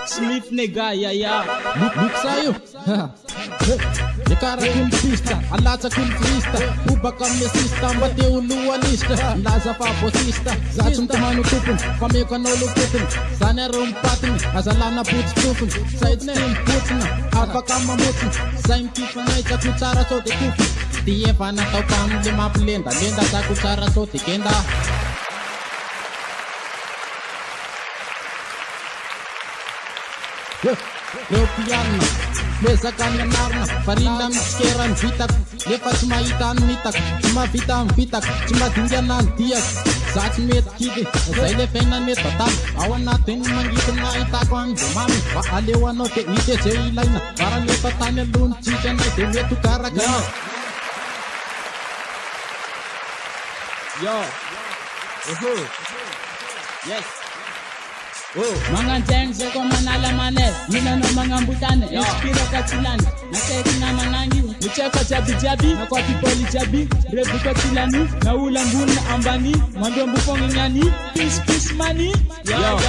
Smith nega ya Luk sa'yo. Ikarakul pista, alatsakul frista. Bubaka mesista, bateu lualista. Laza faposista, zatsum tamano tupun. Pamekanolo putun, sana rumpatin. Azalana puts tupun, saitstin putsna. Afaka mamutun, sain kipanay sa kutsara so de tupun. Tiye pa na tau pang lima lenda sa kutsara so de kenda. Ropiana, mesa kanyanarna, farina miskeran vitak, lepas maitan mitak, cuma vitam vitak, cuma tinggalan tiak, saat met kide, saya lepenan met total, awan natin manggitan na itakwan, dumami, waalewan no te ite ceilay na, para lepatan na lunchi dyan ay demetu karakana. Yo, yes. Mga dance ko manalamane, yun ano mga mbutane, inspira katilani, naseki na manangi, ucheka jabi jabi, na kwa pipoli jabi, rebu katilani, na ulambuni ambani, mwando mbufongi nyani, peace money, yo.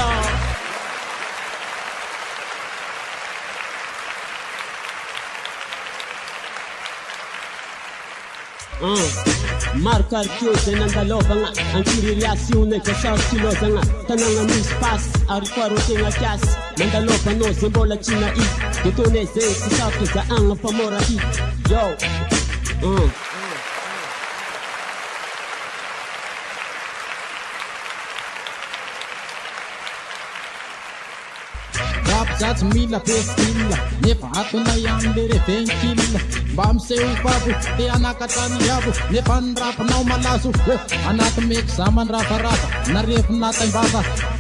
Marcar chiuse nandalova nga Ankiri reazione che sortilosa nga Tananga mi spas Arikwaro tenga kias Nandalova no zembola china i Tutone se kisato za anga pamora i Yo That's mila pestilla, nefa ato na yandere fenkilla. Bam se upabu, te anakatani yabu, nefa nrapa na umalasu. Anat mek saman rapa, na ref natin baba.